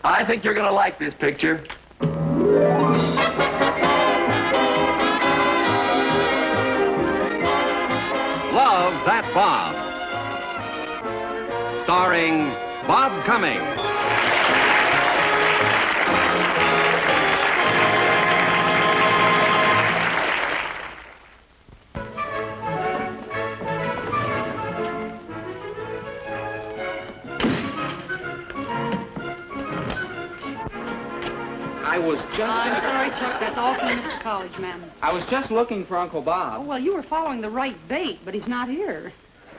I think you're going to like this picture. Love That Bob. Starring Bob Cummings. I'm sorry, Chuck. That's all from Mr. College Man. I was just looking for Uncle Bob. Oh, well, you were following the right bait, but he's not here.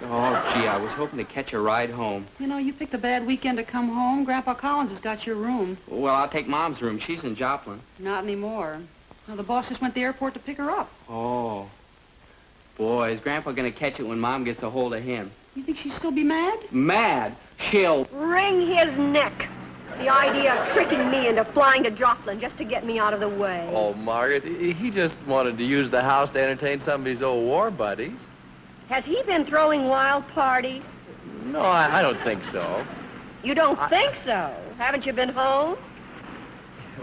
Oh, gee, I was hoping to catch a ride home. You know, you picked a bad weekend to come home. Grandpa Collins has got your room. Well, I'll take Mom's room. She's in Joplin. Not anymore. No, the boss just went to the airport to pick her up. Oh. Boy, is Grandpa going to catch it when Mom gets a hold of him. You think she'd still be mad? Mad? She'll... Wring his neck. The idea of tricking me into flying to Joplin just to get me out of the way. Oh, Margaret, he just wanted to use the house to entertain some of his old war buddies. Has he been throwing wild parties? No, I don't think so. You don't think so? Haven't you been home?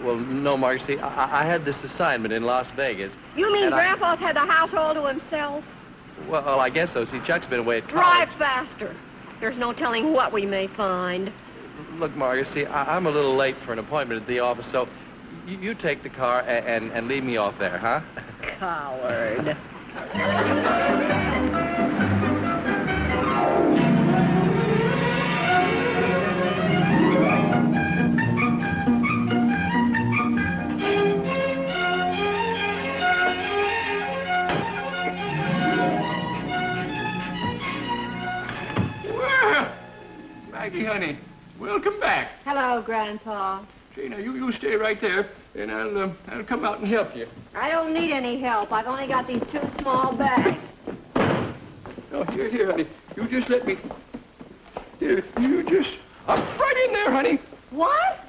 Well, no, Margaret, see, I had this assignment in Las Vegas. You mean Grandpa's had the house all to himself? Well, I guess so. See, Chuck's been away at college. Drive faster. There's no telling what we may find. Look, Margaret, see, I'm a little late for an appointment at the office, so you take the car and leave me off there, huh? Coward. Well, Maggie, honey. Welcome back. Hello, Grandpa. Okay, now you stay right there, and I'll come out and help you. I don't need any help. I've only got these 2 small bags. No, here, honey. You just let me... Here, you just... Up right in there, honey. What?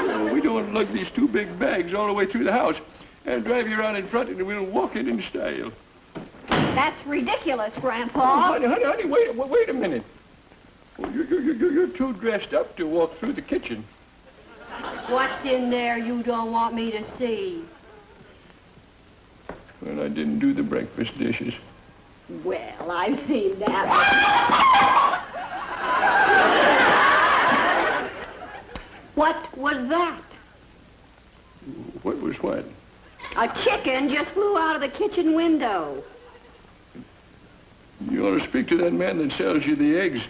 No, we don't lug these 2 big bags all the way through the house and drive you around in front, and we'll walk it in style. That's ridiculous, Grandpa. Oh, honey, wait a minute. Oh, you're too dressed up to walk through the kitchen. What's in there you don't want me to see? Well, I didn't do the breakfast dishes. Well, I've seen that. What was that? What was what? A chicken just flew out of the kitchen window. You ought to speak to that man that sells you the eggs.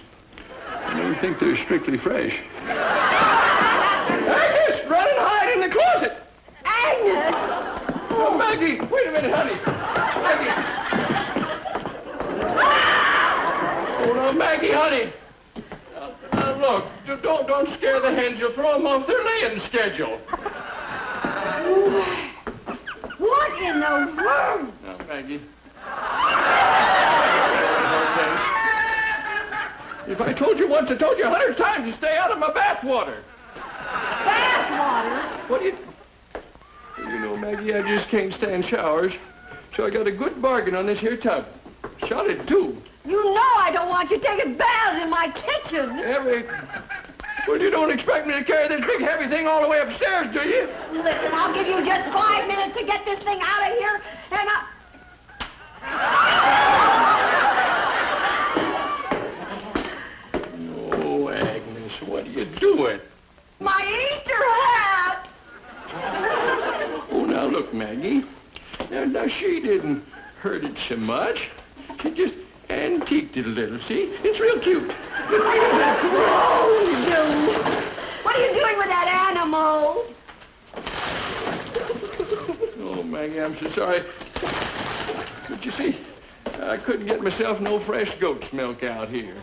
I don't think they're strictly fresh. Agnes, run and hide in the closet. Agnes! Oh, Maggie, wait a minute, honey. Maggie. Oh, no, Maggie, honey. Look, don't scare the hens. You'll throw them off their laying schedule. What in the world? Now, Maggie. If I told you once, I told you 100 times to stay out of my bathwater. Bathwater? What do you... You know, Maggie, I just can't stand showers. So I got a good bargain on this here tub. Shot it, too. You know I don't want you taking baths in my kitchen. Well, you don't expect me to carry this big heavy thing all the way upstairs, do you? Listen, I'll give you just 5 minutes to get this thing out of here, and Oh, Agnes, what are you doing? my Easter hat! Oh, now, look, Maggie. Now, she didn't hurt it so much. She just antiqued it a little, see? It's real cute. What are you doing with that animal? Oh, Maggie, I'm so sorry. But you see, I couldn't get myself no fresh goat's milk out here.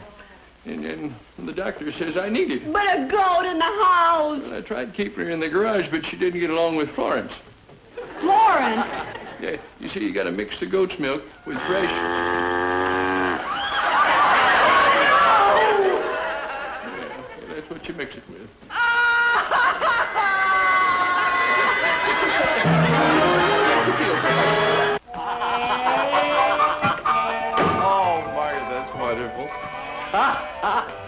And the doctor says I need it. But a goat in the house. Well, I tried keeping her in the garage, but she didn't get along with Florence. Florence? Yeah, you see, you got to mix the goat's milk with fresh... Yeah, that's what you mix it with. Oh, Margaret, that's wonderful.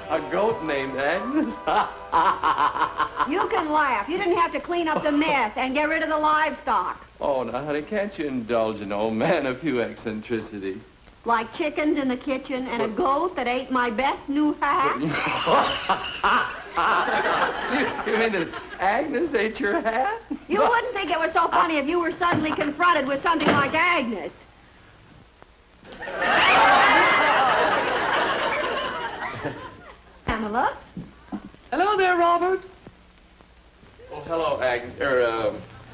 A goat named Agnes. You can laugh. You didn't have to clean up the mess and get rid of the livestock. Oh, now, honey, can't you indulge an old man a few eccentricities? Like chickens in the kitchen and a goat that ate my best new hat. You mean that Agnes ate your hat? You wouldn't think it was so funny if you were suddenly confronted with something like Agnes. Pamela? Hello there, Robert. Oh, hello,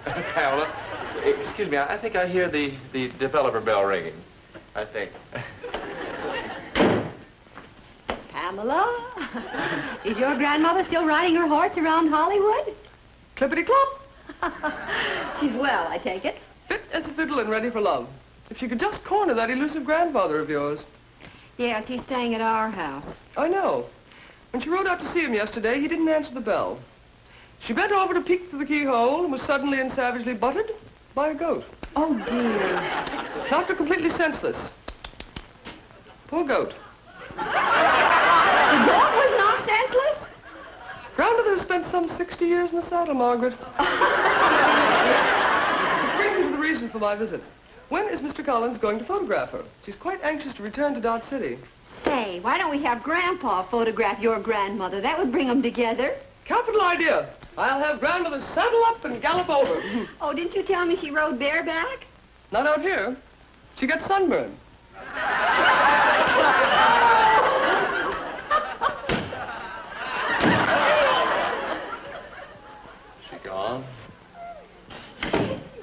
Pamela. Excuse me, I think I hear the developer bell ringing. I think. Pamela? Is your grandmother still riding her horse around Hollywood? Clippity-clop. She's well, I take it. Fit as a fiddle and ready for love. If you could just corner that elusive grandfather of yours. Yes, he's staying at our house. I know. When she rode out to see him yesterday, he didn't answer the bell. She bent over to peek through the keyhole and was suddenly and savagely butted by a goat. Oh, dear. Knocked her completely senseless. Poor goat. The goat was knocked senseless? Grandmother has spent some 60 years in the saddle, Margaret. Which brings me to the reason for my visit. When is Mr. Collins going to photograph her? She's quite anxious to return to Dodge City. Say, why don't we have Grandpa photograph your grandmother? That would bring them together. Capital idea. I'll have Grandmother saddle up and gallop over. Oh, didn't you tell me she rode bareback? Not out here. She got sunburned. She gone?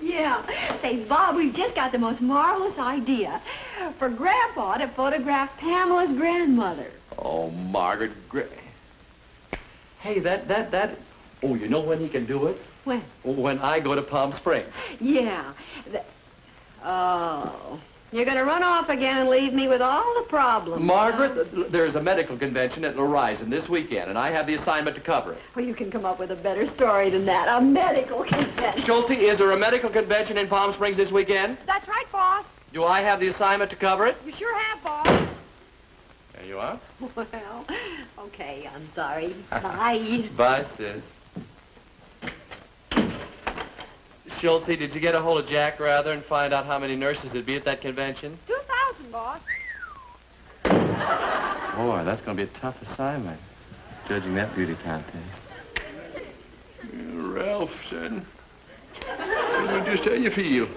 Yeah. Say, Bob, we've just got the most marvelous idea for Grandpa to photograph Pamela's grandmother. Oh, Margaret Gray. Hey, that... Oh, you know when he can do it? When? When I go to Palm Springs. Yeah. Oh. You're going to run off again and leave me with all the problems. Margaret, there's a medical convention at Horizon this weekend, and I have the assignment to cover it. Well, you can come up with a better story than that. A medical convention. Schulte, is there a medical convention in Palm Springs this weekend? That's right, boss. Do I have the assignment to cover it? You sure have, boss. There you are. Well, okay, I'm sorry. Bye. Bye, sis. Schulte, did you get a hold of Jack Rather and find out how many nurses there'd be at that convention? 2,000, boss. Boy, that's going to be a tough assignment, judging that beauty contest. Ralph, son. Just how you feel.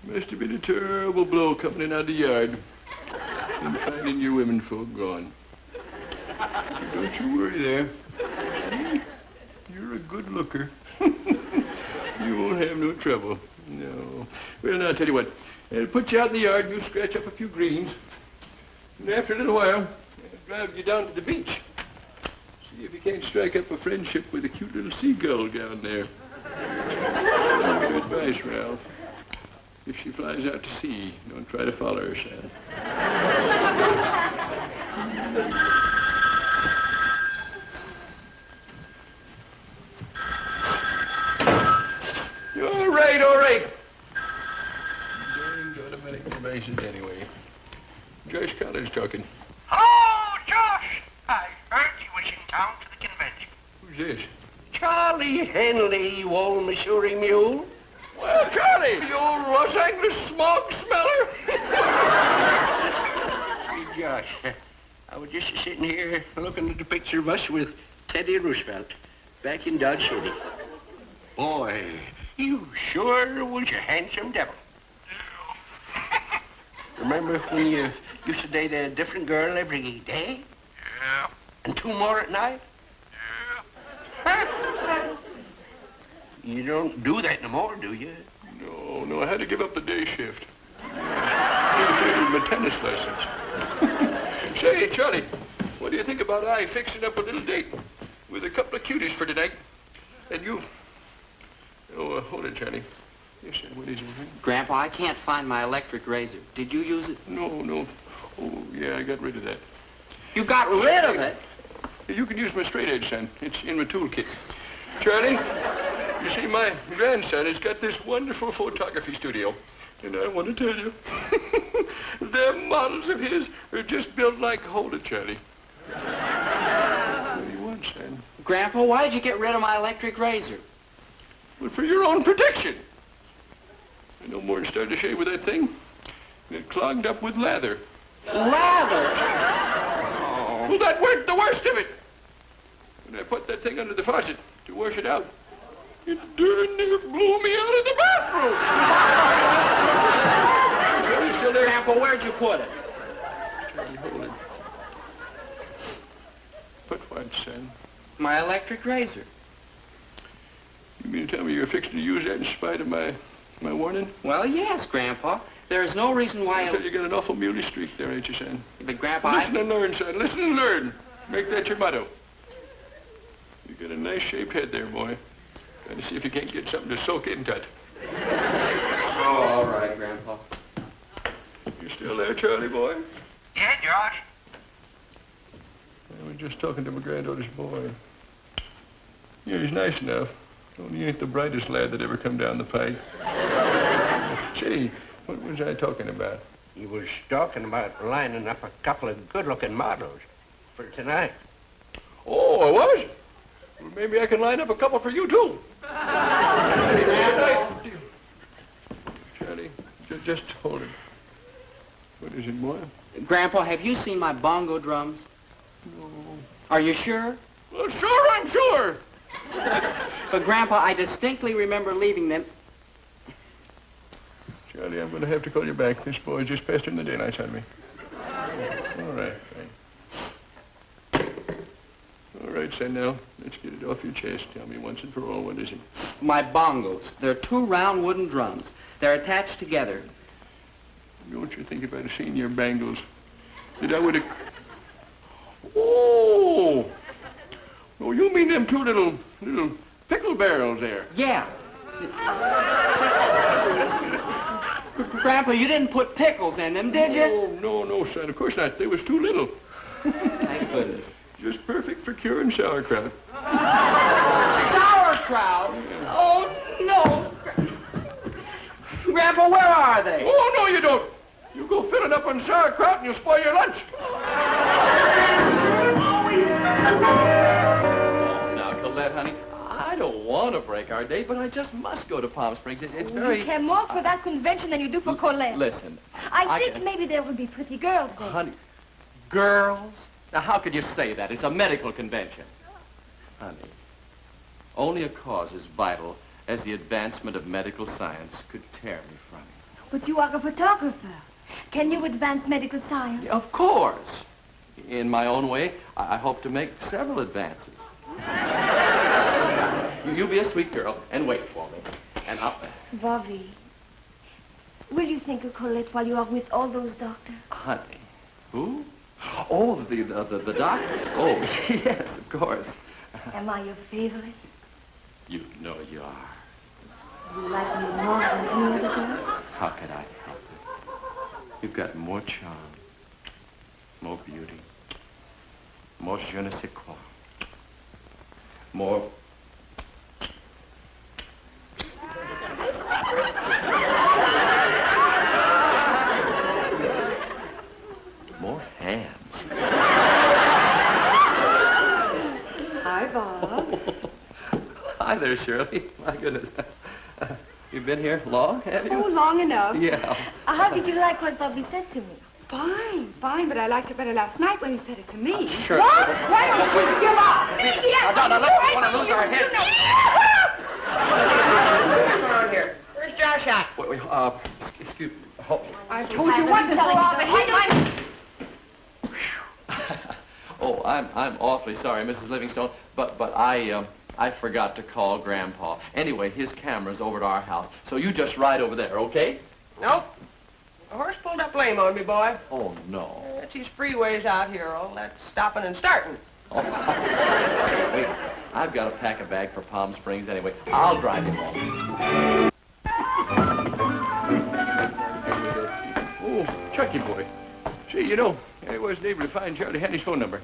Must have been a terrible blow coming in out of the yard and finding your women folk gone. Don't you worry there. You're a good looker. You won't have no trouble. No. Well, now, I'll tell you what. I'll put you out in the yard and you scratch up a few greens. And after a little while, I'll drive you down to the beach. See if you can't strike up a friendship with a cute little seagull down there. Good advice, Ralph. If she flies out to sea, don't try to follow her, son. All right. Dang got a medical information anyway. Josh Collins talking. Oh, Josh! I heard you was in town for the convention. Who's this? Charlie Henley, you old Missouri mule. Well, Charlie, you old Los Angeles smog smeller. Hey, Josh, I was just sitting here looking at the picture of us with Teddy Roosevelt back in Dodge City. Boy, you sure was a handsome devil. Remember when you used to date a different girl every day? Yeah. And 2 more at night? Yeah. You don't do that no more, do you? No, I had to give up the day shift. My tennis lessons. Say, Charlie, what do you think about I fixing up a little date with a couple of cuties for tonight? And you... Oh, hold it, Charlie. Yes, sir, what is it? Grandpa, I can't find my electric razor. Did you use it? No. Oh, yeah, I got rid of that. You got rid of it? You can use my straight edge, son. It's in my toolkit. Charlie, you see, my grandson has got this wonderful photography studio. And I want to tell you, them models of his are just built like... Hold it, Charlie. What do you want? want, son? Grandpa, why'd you get rid of my electric razor? Well, for your own protection. I no more than started to shave with that thing. It clogged up with lather. Lather? Well, that weren't the worst of it. When I put that thing under the faucet to wash it out, it darn near blew me out of the bathroom. Are you still there? Grandpa, where'd you put it? Charlie, hold it. Put what, son? My electric razor. You mean to tell me you're fixing to use that in spite of my warning? Well, yes, Grandpa. There's no reason why... I tell you got an awful muley streak there, ain't you, son? But, Grandpa, Listen and learn, son. Listen and learn. Make that your motto. You got a nice shaped head there, boy. Got to see if you can't get something to soak into it. Oh, all right, Grandpa. You still there, Charlie, boy? Yeah, George. I was just talking to my granddaughter's boy. Yeah, he's nice enough. Only he ain't the brightest lad that ever come down the pike. Gee, what was I talking about? He was talking about lining up a couple of good-looking models for tonight. Oh, I was? Well, maybe I can line up a couple for you, too. Charlie, just hold it. What is it, boy? Grandpa, have you seen my bongo drums? No. Are you sure? Well, sure, I'm sure. But, Grandpa, I distinctly remember leaving them... Charlie, I'm going to have to call you back. This boy's just pestering the daylights out of me. All right, fine. All right, son, now, let's get it off your chest. Tell me once and for all, what is it? My bongos. They're 2 round wooden drums. They're attached together. Don't you think if I'd have seen your bangles, that I would have... Oh! Oh, you mean them 2 little pickle barrels there? Yeah. Grandpa, you didn't put pickles in them, did you? No, son. Of course not. They was too little. Thank goodness. Just perfect for curing sauerkraut. Sauerkraut? Yeah. Oh, no. Grandpa, where are they? Oh, no, you don't. You go filling up on sauerkraut and you'll spoil your lunch. Now, Colette, honey, I don't want to break our date, but I just must go to Palm Springs. It's very... You care more for that convention than you do for Colette. Listen. I think maybe there will be pretty girls there. Honey, girls? Now, how could you say that? It's a medical convention. Honey, only a cause as vital as the advancement of medical science could tear me from you. But you are a photographer. Can you advance medical science? Of course. In my own way, I hope to make several advances. You be a sweet girl and wait for me. And I'll... Bobby, will you think of Colette while you are with all those doctors? Honey. Who? Oh, the doctors. Oh, yes, of course. Am I your favorite? You know you are. You like me more than any other girl? How could I help it? You've got more charm, more beauty, more je ne sais quoi, more... more hands. Hi, Bob. Hi there, Shirley. My goodness. You've been here long, have you? Oh, long enough. Yeah. How did you like what Bobby said to me? Fine, but I liked it better last night when he said it to me. Sure. What? Why don't you give up? Now, let's want to lose our heads. What's going on here? Where's Josh at? Wait, excuse me. I told you what to throw off and Oh, I'm awfully sorry, Mrs. Livingstone, but I forgot to call Grandpa. Anyway, his camera's over at our house, so you just ride over there, okay? Nope. The horse pulled up lame on me, boy. Oh, no. It's these freeways out here, all that stopping and starting. Oh. Wait, I've got to pack a bag for Palm Springs anyway. I'll drive you home. Oh, Chucky boy. Gee, you know, I wasn't able to find Charlie Hanny's phone number.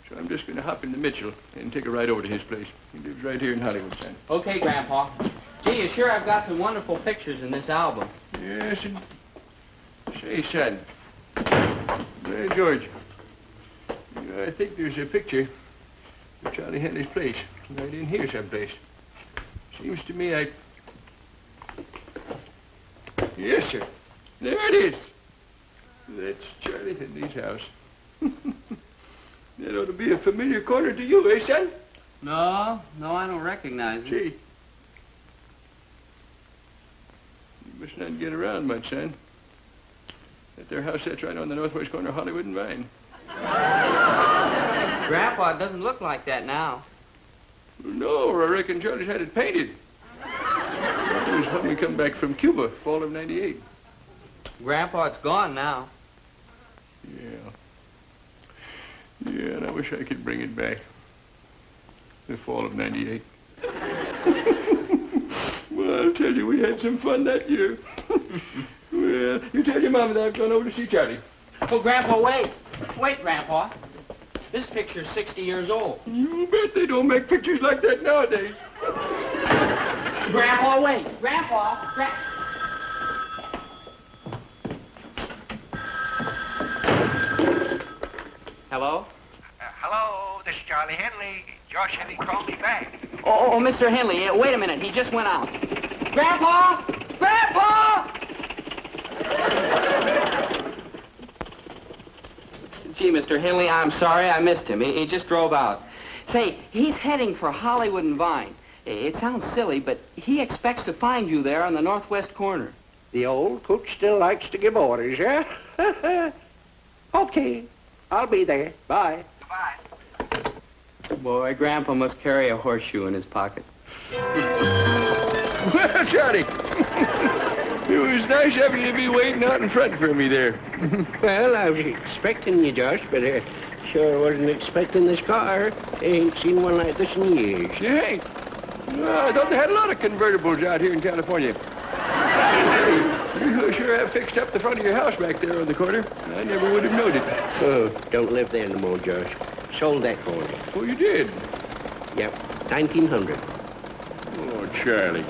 So I'm just going to hop into Mitchell and take a ride over to his place. He lives right here in Hollywood, son. Okay, Grandpa. Gee, you sure I've got some wonderful pictures in this album. Yes, and... Say, son. George. You know, I think there's a picture to Charlie Henley's place. Right in here someplace. Seems to me Yes, sir. There it is. That's Charlie Henley's house. That ought to be a familiar corner to you, eh, son? No, I don't recognize it. Gee. You must not get around much, son. That their house sits right on the northwest corner of Hollywood and Vine. Grandpa, it doesn't look like that now. No, I reckon Charlie's had it painted. It was when we come back from Cuba, fall of '98. Grandpa, it's gone now. Yeah. Yeah, and I wish I could bring it back. The fall of '98. Well, I'll tell you, we had some fun that year. Well, you tell your mama that I've gone over to see Charlie. Oh, Grandpa, wait. Wait, Grandpa. This picture's 60 years old. You bet they don't make pictures like that nowadays. Grandpa, wait. Grandpa. Hello? Hello, this is Charlie Henley. Josh Henley called me back. Oh, Mr. Henley, wait a minute. He just went out. Grandpa! Grandpa! Gee, Mr. Henley, I'm sorry I missed him. He just drove out. Say, he's heading for Hollywood and Vine. It sounds silly, but he expects to find you there on the northwest corner. The old cook still likes to give orders, yeah? Okay, I'll be there. Bye. Bye. Boy, Grandpa must carry a horseshoe in his pocket. Well, Charlie, it was nice of you to be waiting out in front for me there. Well, I was expecting you, Josh, but sure wasn't expecting this car. Ain't seen one like this in years. You ain't? Well, I thought they had a lot of convertibles out here in California. You sure have fixed up the front of your house back there on the corner. I never would have noted. Oh, don't live there no more, Josh. Sold that corner. Oh, you did? Yep, 1900. Oh, Charlie.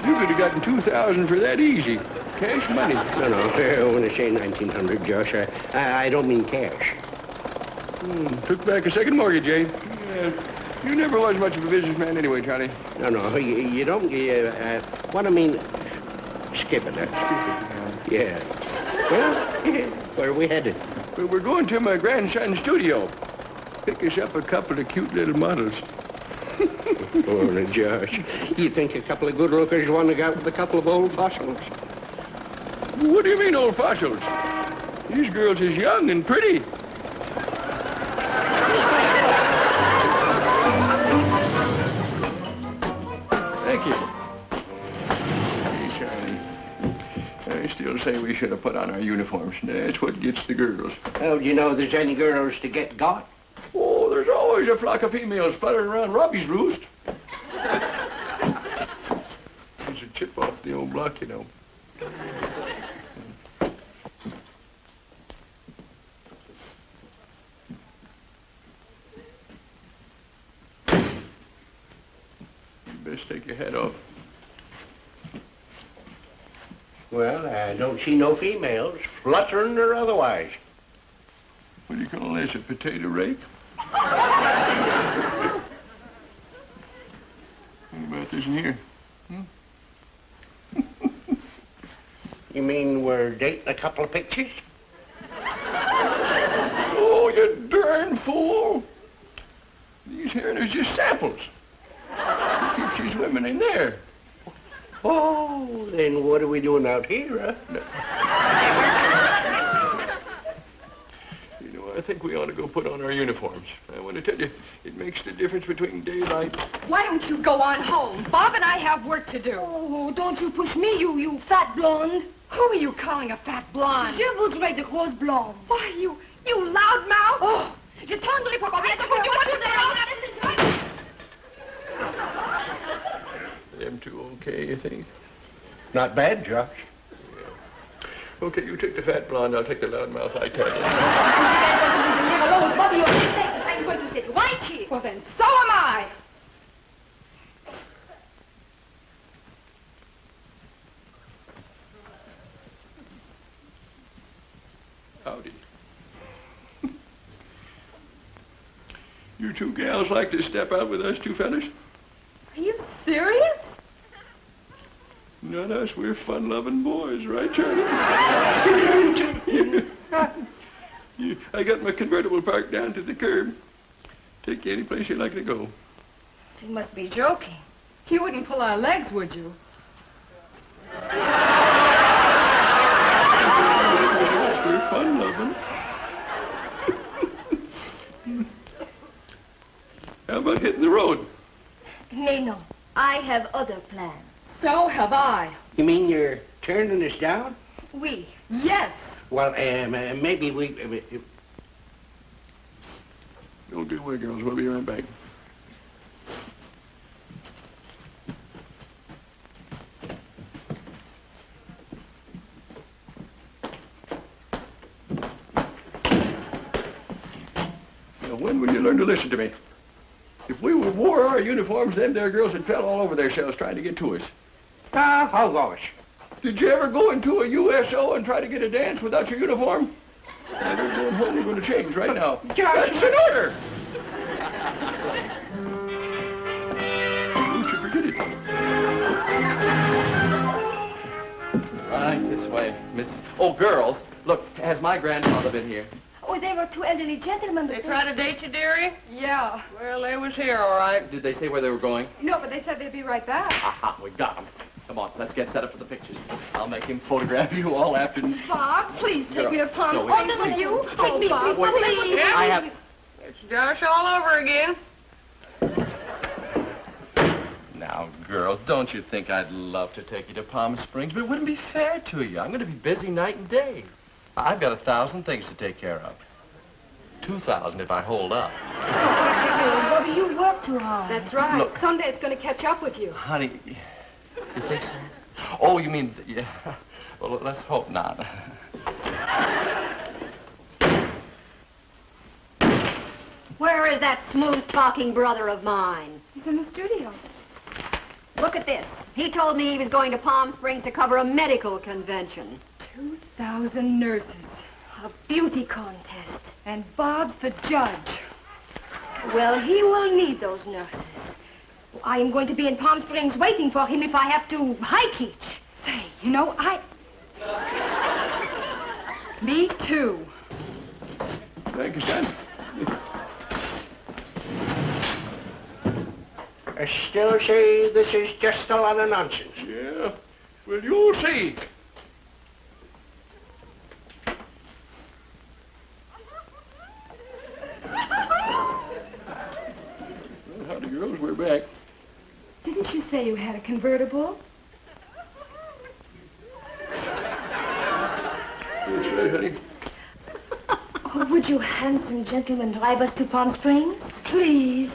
You could have gotten $2,000 for that easy. Cash money. No, when I say 1900, Josh, I don't mean cash. Took back a second mortgage, eh? You never was much of a businessman anyway, Charlie. No, you don't. What I mean, skip it. Yeah. Well, where are we headed? Well, we're going to my grandson's studio. Pick us up a couple of cute little models. Oh, now, Josh, you think a couple of good lookers want to go out with a couple of old fossils? What do you mean, old fossils? These girls is young and pretty. Thank you. Hey, Charlie. I still say we should have put on our uniforms. That's what gets the girls. Oh, do you know there's any girls to get got? Oh, there's always a flock of females fluttering around Robbie's roost. There's a chip off the old block, you know. You best take your hat off. Well, I don't see no females, fluttering or otherwise. What do you call this, a potato rake? What about this in here? You mean we're dating a couple of pictures? Oh, you darn fool! These here are just samples. He keeps these women in there. Oh, then what are we doing out here, huh? You know, I think we ought to go put on our uniforms. I want to tell you, it makes the difference between daylight. Why don't you go on home? Bob and I have work to do. Oh, don't you push me, you fat blonde. Who are you calling a fat blonde? Je voudrais de grosses blondes. Why, you loudmouth. Oh, je tendrai pas. Them two okay, you think? Not bad, Josh. Yeah. Okay, you take the fat blonde, I'll take the loudmouth Italian. I'm going to sit right here. Well, then, so am I. Howdy. You you two gals like to step out with us two fellas? Are you serious? Not us. We're fun-loving boys, right, Charlie? I got my convertible parked down to the curb. Take you any place you'd like to go. You must be joking. You wouldn't pull our legs, would you? We're fun-loving. How about hitting the road? No. I have other plans. So have I. You mean you're turning us down? We. Yes. Well, maybe we... Don't get away, girls. We'll be right back. Now, when will you learn to listen to me? If we would wore our uniforms, them there girls had fell all over themselves trying to get to us. Oh, gosh. Did you ever go into a USO and try to get a dance without your uniform? Now, they're going home. We're going to change right now. That's an order. Don't you forget it. Right this way, Miss... Oh, girls, look, has my grandfather been here? Oh, there were two elderly gentlemen. They tried to date you, dearie? Yeah. Well, they was here, all right. Did they say where they were going? No, but they said they'd be right back. Aha, we got them. Come on, let's get set up for the pictures. I'll make him photograph you all afternoon. Bob, please take me to Palm No, Springs wait, with you. Take me, Bob, please. please. I have... It's Josh all over again. Now, girls, don't you think I'd love to take you to Palm Springs, but it wouldn't be fair to you. I'm going to be busy night and day. I've got 1,000 things to take care of. 2,000 if I hold up. Bobby, you work too hard. That's right. Look. Someday it's going to catch up with you. Honey, you think so? Oh, you mean... Yeah. Well, let's hope not. Where is that smooth-talking brother of mine? He's in the studio. Look at this. He told me he was going to Palm Springs to cover a medical convention. 2,000 nurses. A beauty contest. And Bob's the judge. Well, he will need those nurses. I am going to be in Palm Springs waiting for him if I have to hike each. Say, you know, Me too. Thank you, son. I still say this is just a lot of nonsense. Yeah. Well, you'll see. Well, howdy, girls. We're back. Didn't you say you had a convertible? That's right, honey. Oh, would you handsome gentlemen drive us to Palm Springs? Please.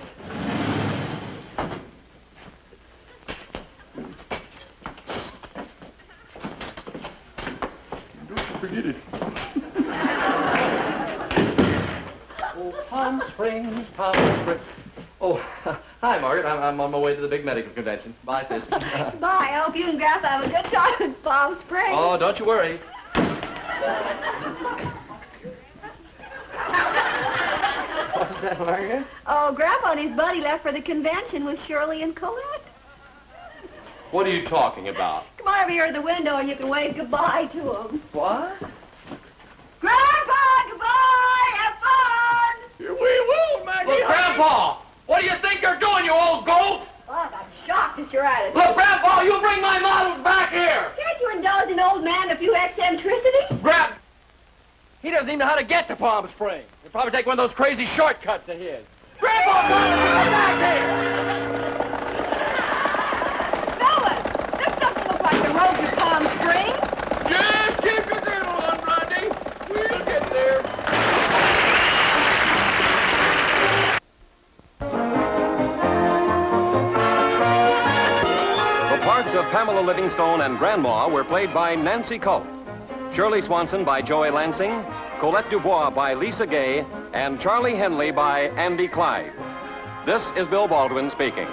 Don't you forget it. Oh, Palm Springs, Palm Springs. Oh, hi, Margaret. I'm on my way to the big medical convention. Bye, sis. Bye. I hope you and Grandpa have a good time in Palm Springs. Oh, don't you worry. What was that, Margaret? Oh, Grandpa and his buddy left for the convention with Shirley and Colette. What are you talking about? Come on over here to the window and you can wave goodbye to them. What? Grandpa, goodbye! Have fun! Here we will, Maggie. Look, Grandpa! What do you think you're doing, you old goat? Oh, I'm shocked at your attitude. Look, Grandpa, you bring my models back here! Can't you indulge an old man a few eccentricities? Grab! He doesn't even know how to get to Palm Springs. He'll probably take one of those crazy shortcuts of his. Grandpa, come back here! Fellas, this doesn't look like the road to Palm Springs. Just keep your girdle on, Blondie. We'll get there. The parts of Pamela Livingstone and Grandma were played by Nancy Culp, Shirley Swanson by Joey Lansing, Colette Dubois by Lisa Gay, and Charlie Henley by Andy Clive. This is Bill Baldwin speaking.